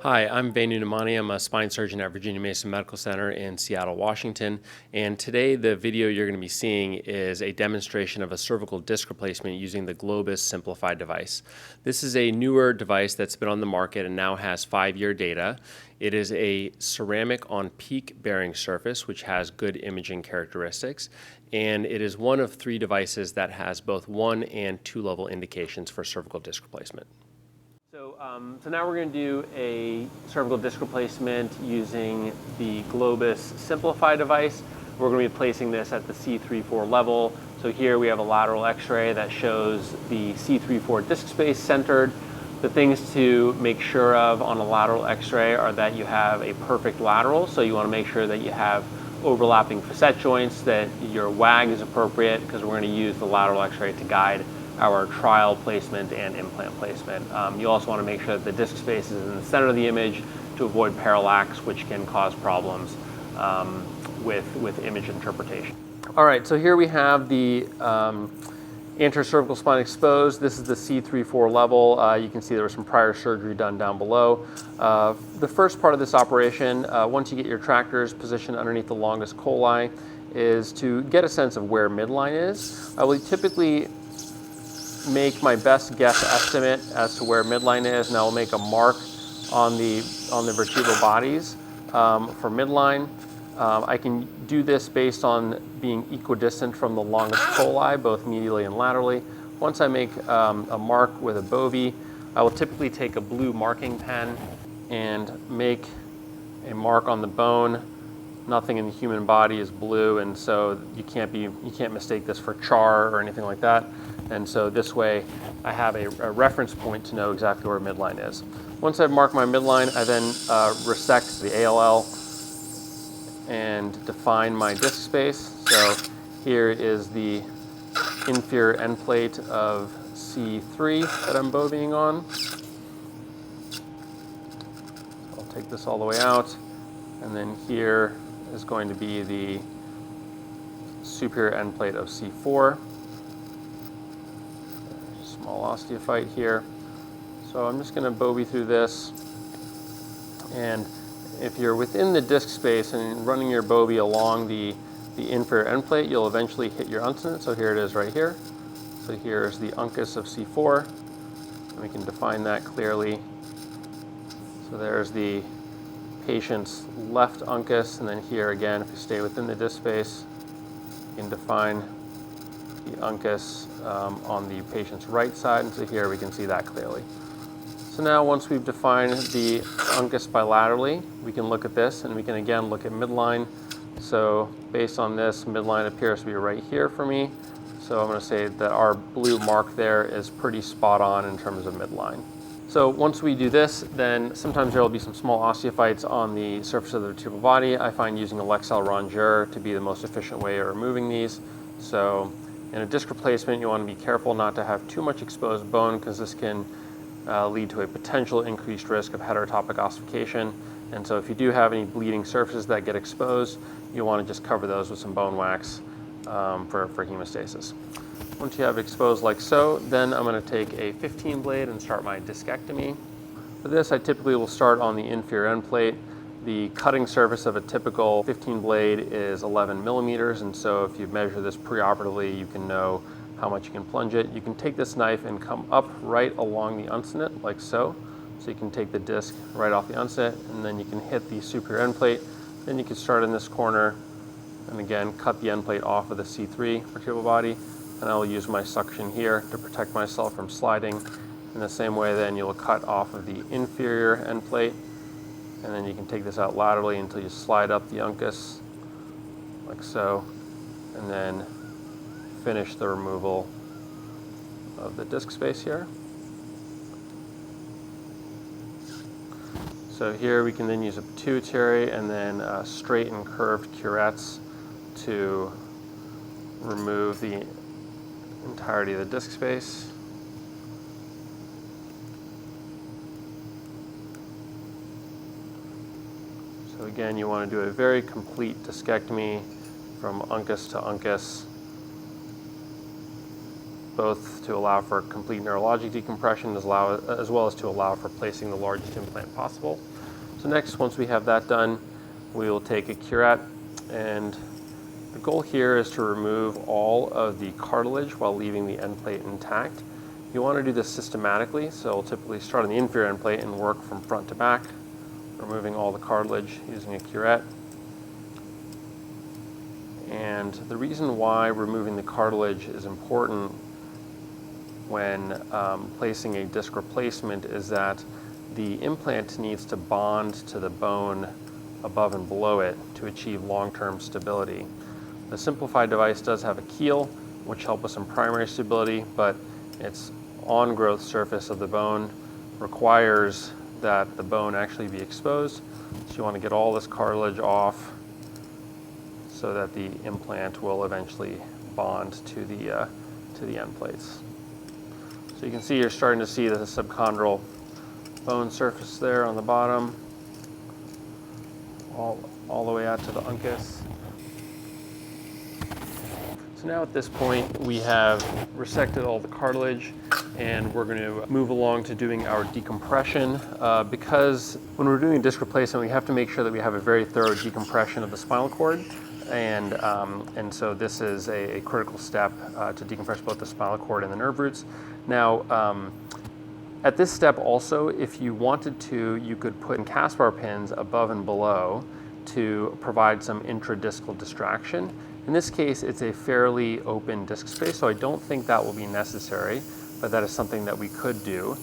Hi, I'm Venu Nemani. I'm a spine surgeon at Virginia Mason Medical Center in Seattle, Washington. And today the video you're going to be seeing is a demonstration of a cervical disc replacement using the Globus Simplify device. This is a newer device that's been on the market and now has 5-year data. It is a ceramic on PEEK bearing surface, which has good imaging characteristics. And it is one of 3 devices that has both 1 and 2 level indications for cervical disc replacement. So now we're going to do a cervical disc replacement using the Globus Simplify device. We're going to be placing this at the C3-4 level. So here we have a lateral x-ray that shows the C3-4 disc space centered. The things to make sure of on a lateral x-ray are that you have a perfect lateral. So you want to make sure that you have overlapping facet joints, that your WAG is appropriate, because we're going to use the lateral x-ray to guide our trial placement and implant placement. You also want to make sure that the disc space is in the center of the image to avoid parallax, which can cause problems with image interpretation. All right, so here we have the anterior cervical spine exposed. This is the C3-4 level. You can see there was some prior surgery done down below. The first part of this operation, once you get your tractors positioned underneath the longest coli, is to get a sense of where midline is. I will typically make my best guess estimate as to where midline is, and I will make a mark on the vertebral bodies for midline. I can do this based on being equidistant from the longest coli, both medially and laterally. Once I make a mark with a bovie, I will typically take a blue marking pen and make a mark on the bone. Nothing in the human body is blue, and so you can't mistake this for char or anything like that. And so this way I have a reference point to know exactly where midline is. Once I've marked my midline, I then resect the ALL and define my disc space. So here is the inferior end plate of C3 that I'm bovieing on. So I'll take this all the way out, and then here is going to be the superior end plate of C4. Small osteophyte here. So I'm just going to bovie through this, and if you're within the disc space and running your bovie along the inferior end plate, you'll eventually hit your uncinate. So here it is right here. So here's the uncus of C4, and we can define that clearly. So there's the patient's left uncus, and then here again, if you stay within the disc space, you can define the uncus on the patient's right side, and so here we can see that clearly. So now once we've defined the uncus bilaterally, we can look at this, and we can again look at midline. So based on this, midline appears to be right here for me. So I'm going to say that our blue mark there is pretty spot on in terms of midline. So once we do this, then sometimes there will be some small osteophytes on the surface of the vertebral body. I find using a Lexel rongeur to be the most efficient way of removing these. So in a disc replacement, you want to be careful not to have too much exposed bone, because this can lead to a potential increased risk of heterotopic ossification. And so if you do have any bleeding surfaces that get exposed, you want to just cover those with some bone wax for hemostasis. Once you have exposed like so, then I'm going to take a 15 blade and start my discectomy. For this, I typically will start on the inferior end plate. The cutting surface of a typical 15 blade is 11 millimeters, and so if you measure this preoperatively, you can know how much you can plunge it. You can take this knife and come up right along the uncinate, like so. So you can take the disc right off the uncinate, and then you can hit the superior end plate. Then you can start in this corner, and again, cut the end plate off of the C3 vertebral body, and I'll use my suction here to protect myself from sliding. In the same way, then you'll cut off of the inferior end plate, and then you can take this out laterally until you slide up the uncus, like so, and then finish the removal of the disc space here. So here we can then use a pituitary and then straight and curved curettes to remove the entirety of the disc space. So again, you want to do a very complete discectomy from uncus to uncus. both to allow for complete neurologic decompression as well as to allow for placing the largest implant possible. So next, once we have that done, we will take a curette, and the goal here is to remove all of the cartilage while leaving the end plate intact. You want to do this systematically, so we'll typically start on the inferior end plate and work from front to back, removing all the cartilage using a curette. And the reason why removing the cartilage is important when placing a disc replacement is that the implant needs to bond to the bone above and below it to achieve long-term stability. The Simplify device does have a keel, which helps with some primary stability, but its on-growth surface of the bone requires that the bone actually be exposed. So you want to get all this cartilage off so that the implant will eventually bond to the end plates. So you can see you're starting to see the subchondral bone surface there on the bottom, all the way out to the uncus. So now at this point we have resected all the cartilage, and we're going to move along to doing our decompression. Because when we're doing a disc replacement, we have to make sure that we have a very thorough decompression of the spinal cord, and so this is a critical step to decompress both the spinal cord and the nerve roots. Now, at this step also, if you wanted to, you could put in Caspar pins above and below to provide some intradiscal distraction. In this case, it's a fairly open disc space, so I don't think that will be necessary, but that is something that we could do.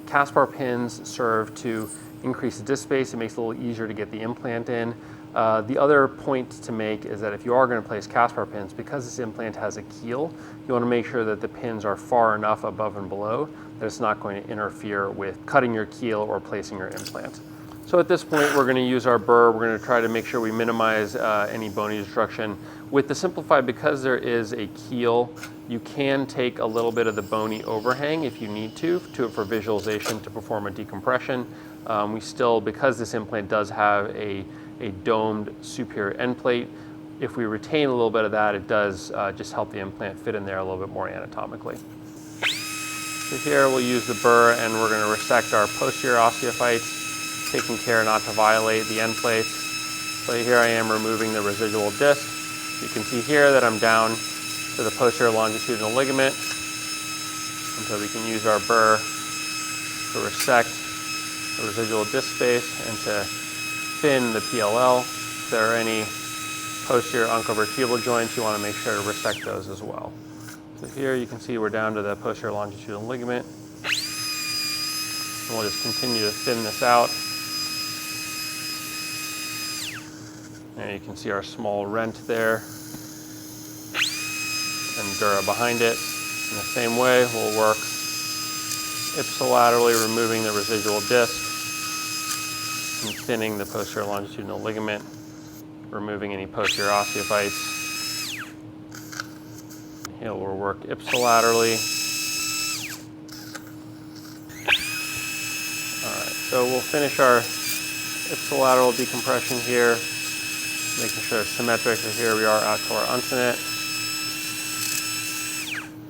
Caspar pins serve to increase the disc space. It makes it a little easier to get the implant in. The other point to make is that if you are going to place Caspar pins, because this implant has a keel, you want to make sure that the pins are far enough above and below that it's not going to interfere with cutting your keel or placing your implant. So at this point, we're going to use our burr. We're going to try to make sure we minimize any bony destruction. With the Simplify, because there is a keel, you can take a little bit of the bony overhang if you need to for visualization to perform a decompression. We still, because this implant does have a domed superior end plate, if we retain a little bit of that, it does just help the implant fit in there a little bit more anatomically. So here we'll use the burr, and we're going to resect our posterior osteophytes, taking care not to violate the end plates. So here I am removing the residual disc. You can see here that I'm down to the posterior longitudinal ligament, and so we can use our burr to resect the residual disc space and to thin the PLL. If there are any posterior uncovertebral joints, you want to make sure to resect those as well. So here you can see we're down to the posterior longitudinal ligament. And we'll just continue to thin this out. And you can see our small rent there, and dura behind it. In the same way, we'll work ipsilaterally, removing the residual disc and thinning the posterior longitudinal ligament, removing any posterior osteophytes. Here we'll work ipsilaterally. All right, so we'll finish our ipsilateral decompression here, making sure it's symmetric. So here we are out to our uncinate.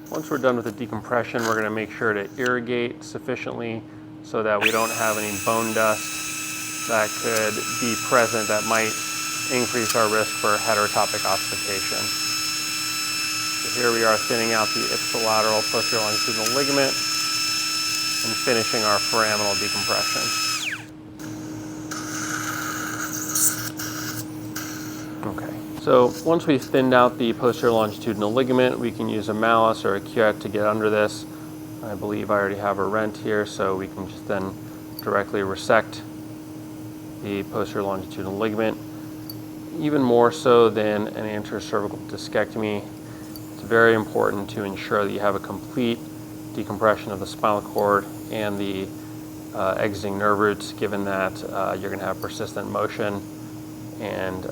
Once we're done with the decompression, we're going to make sure to irrigate sufficiently so that we don't have any bone dust that could be present that might increase our risk for heterotopic ossification. So here we are thinning out the ipsilateral posterior longitudinal ligament and finishing our foraminal decompression. Okay, so once we've thinned out the posterior longitudinal ligament, we can use a malus or a curette to get under this. I believe I already have a rent here, so we can just then directly resect the posterior longitudinal ligament. Even more so than an anterior cervical discectomy, it's very important to ensure that you have a complete decompression of the spinal cord and the exiting nerve roots, given that you're going to have persistent motion, and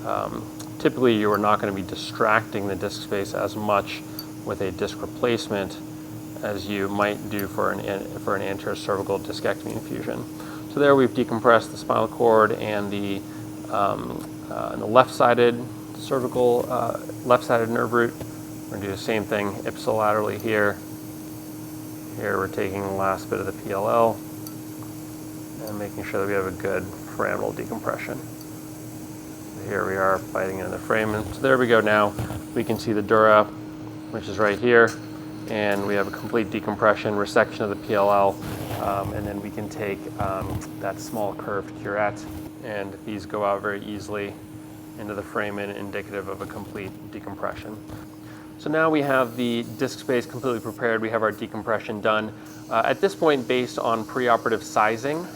typically you are not going to be distracting the disc space as much with a disc replacement as you might do for an anterior cervical discectomy infusion. So there we've decompressed the spinal cord and the left-sided cervical, left-sided nerve root, We're going to do the same thing ipsilaterally here. Here we're taking the last bit of the PLL and making sure that we have a good foraminal decompression. Here we are biting into the frame, and so there we go. Now we can see the dura, which is right here, and we have a complete decompression, resection of the PLL, and then we can take that small curved curette, and these go out very easily into the foramen, indicative of a complete decompression. So now we have the disc space completely prepared. We have our decompression done. At this point, based on preoperative sizing,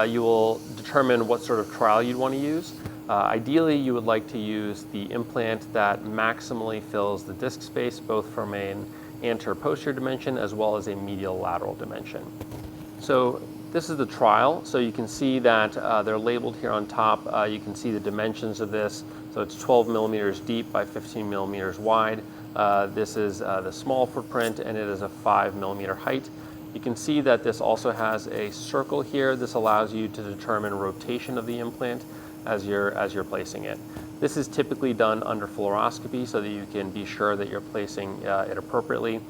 you will determine what sort of trial you'd want to use. Ideally, you would like to use the implant that maximally fills the disc space, both from an anterior-posterior dimension as well as a medial-lateral dimension. So this is the trial. So you can see that they're labeled here on top. You can see the dimensions of this. So it's 12 millimeters deep by 15 millimeters wide. This is the small footprint, and it is a 5 millimeter height. You can see that this also has a circle here. This allows you to determine rotation of the implant as you're placing it. This is typically done under fluoroscopy so that you can be sure that you're placing it appropriately.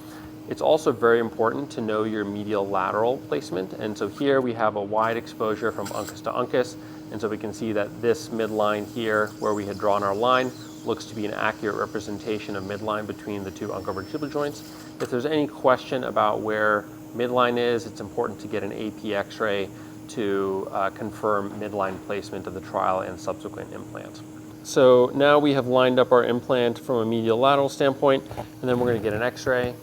It's also very important to know your medial lateral placement, and so here we have a wide exposure from uncus to uncus, and so we can see that this midline here, where we had drawn our line, looks to be an accurate representation of midline between the two uncovertebral joints. If there's any question about where midline is, it's important to get an AP X-ray to confirm midline placement of the trial and subsequent implant. So now we have lined up our implant from a medial lateral standpoint, and then we're going to get an X-ray.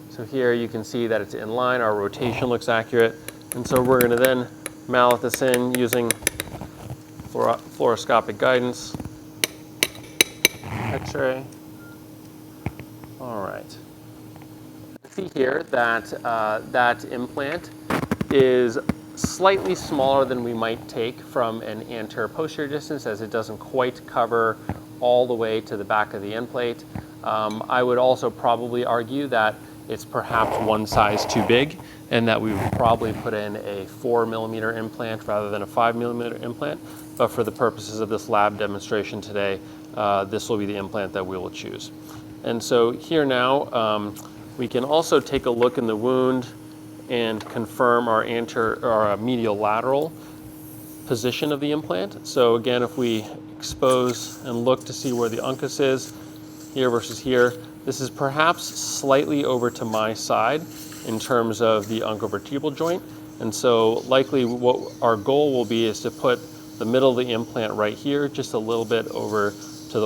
So here you can see that it's in line, our rotation looks accurate, and so we're going to then mallet this in using fluoroscopic guidance. X-ray. All right. See here that that implant is slightly smaller than we might take from an anterior-posterior distance, as it doesn't quite cover all the way to the back of the end plate. I would also probably argue that it's perhaps one size too big, and that we would probably put in a 4 millimeter implant rather than a 5 millimeter implant. But for the purposes of this lab demonstration today, this will be the implant that we will choose. And so here now, we can also take a look in the wound and confirm our medial lateral position of the implant. So again, if we expose and look to see where the uncus is, here versus here, this is perhaps slightly over to my side in terms of the uncovertebral joint. And so likely what our goal will be is to put the middle of the implant right here, just a little bit over to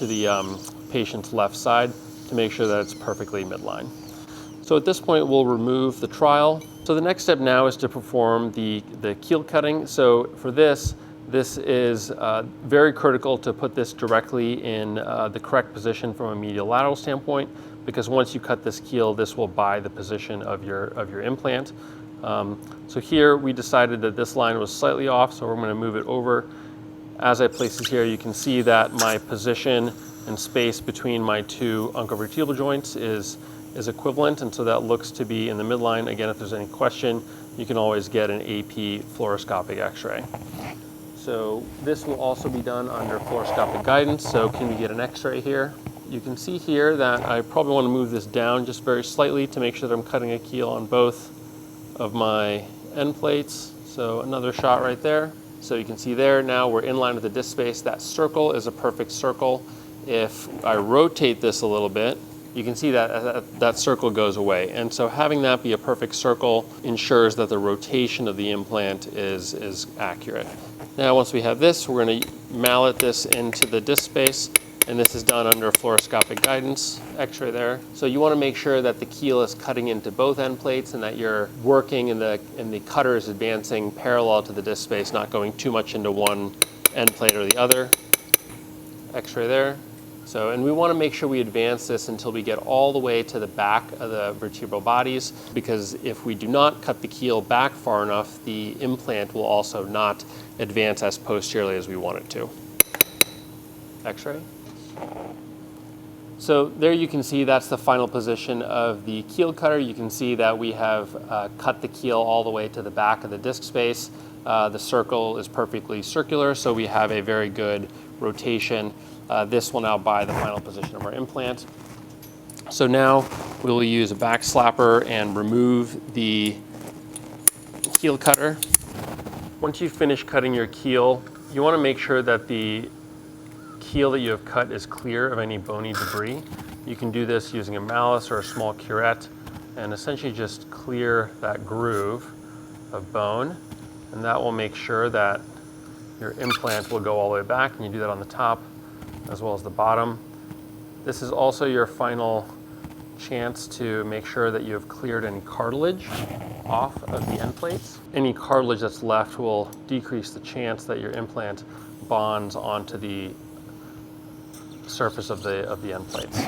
the patient's left side to make sure that it's perfectly midline. So at this point, we'll remove the trial. So the next step now is to perform the keel cutting. So for this is very critical to put this directly in the correct position from a medial lateral standpoint, because once you cut this keel, this will buy the position of your implant. So here we decided that this line was slightly off, so we're going to move it over. As I place it here, you can see that my position and space between my two uncovertebral joints is equivalent, and so that looks to be in the midline. Again, if there's any question, you can always get an AP fluoroscopic X-ray. So this will also be done under fluoroscopic guidance. So can we get an X-ray here? You can see here that I probably want to move this down just very slightly to make sure that I'm cutting a keel on both of my end plates. So another shot right there. So you can see there now we're in line with the disc space. That circle is a perfect circle. If I rotate this a little bit, you can see that that circle goes away. And so having that be a perfect circle ensures that the rotation of the implant is accurate. Now once we have this, we're going to mallet this into the disc space, and this is done under fluoroscopic guidance, X-ray there. So you want to make sure that the keel is cutting into both end plates and that you're working and the cutter is advancing parallel to the disc space, not going too much into one end plate or the other. X-ray there. So, and we want to make sure we advance this until we get all the way to the back of the vertebral bodies, because if we do not cut the keel back far enough, the implant will also not advance as posteriorly as we want it to. X-ray. So there you can see that's the final position of the keel cutter. You can see that we have cut the keel all the way to the back of the disc space. The circle is perfectly circular, so we have a very good rotation. this will now buy the final position of our implant. So now we will use a back slapper and remove the keel cutter. Once you finish cutting your keel, you want to make sure that the keel that you have cut is clear of any bony debris. You can do this using a mallet or a small curette and essentially just clear that groove of bone, and that will make sure that your implant will go all the way back, and you do that on the top as well as the bottom. This is also your final chance to make sure that you have cleared any cartilage off of the end plates. Any cartilage that's left will decrease the chance that your implant bonds onto the surface of the end plates.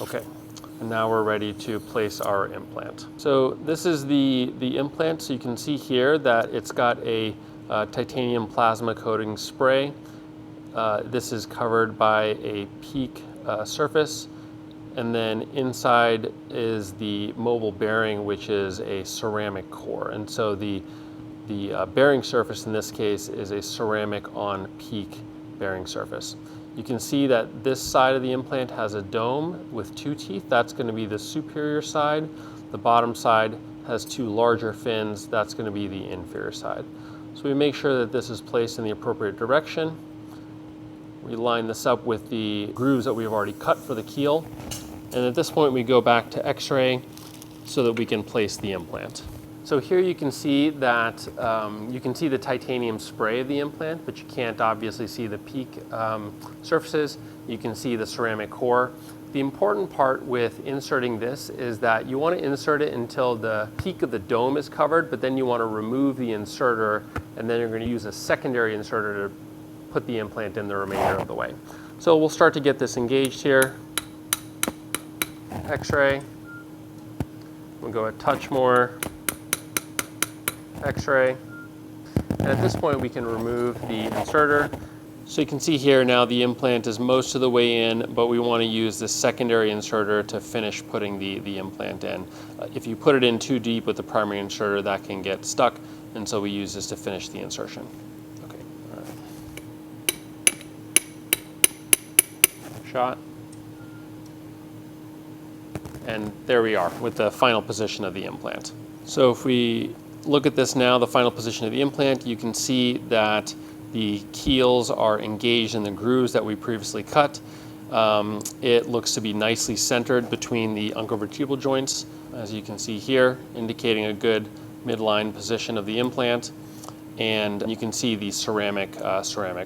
Okay, and now we're ready to place our implant. So this is the implant. So you can see here that it's got a titanium plasma coating spray. This is covered by a PEEK surface, and then inside is the mobile bearing, which is a ceramic core. And so the bearing surface in this case is a ceramic on PEEK bearing surface. You can see that this side of the implant has a dome with 2 teeth. That's going to be the superior side. The bottom side has 2 larger fins. That's going to be the inferior side. So we make sure that this is placed in the appropriate direction. We line this up with the grooves that we've already cut for the keel. And at this point we go back to X-ray so that we can place the implant. So here you can see that the titanium spray of the implant, but you can't obviously see the PEEK surfaces. You can see the ceramic core. The important part with inserting this is that you want to insert it until the peak of the dome is covered, but then you want to remove the inserter, and then you're going to use a secondary inserter to put the implant in the remainder of the way. So we'll start to get this engaged here. X-ray. We'll go a touch more. X-ray. And at this point we can remove the inserter. So you can see here now the implant is most of the way in, but we want to use this secondary inserter to finish putting the implant in. If you put it in too deep with the primary inserter, that can get stuck, and so we use this to finish the insertion. Okay, all right. Shot. And there we are with the final position of the implant. So if we look at this now, the final position of the implant, you can see that the keels are engaged in the grooves that we previously cut. It looks to be nicely centered between the uncovertebral joints, as you can see here, indicating a good midline position of the implant. And you can see the ceramic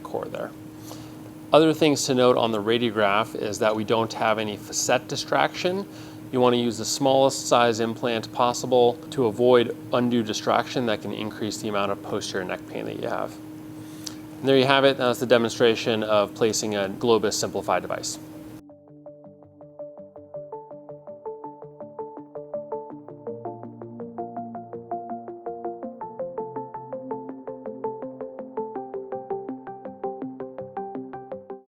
core there. Other things to note on the radiograph is that we don't have any facet distraction. You want to use the smallest size implant possible to avoid undue distraction that can increase the amount of posterior neck pain that you have. And there you have it. That's the demonstration of placing a Globus Simplify device.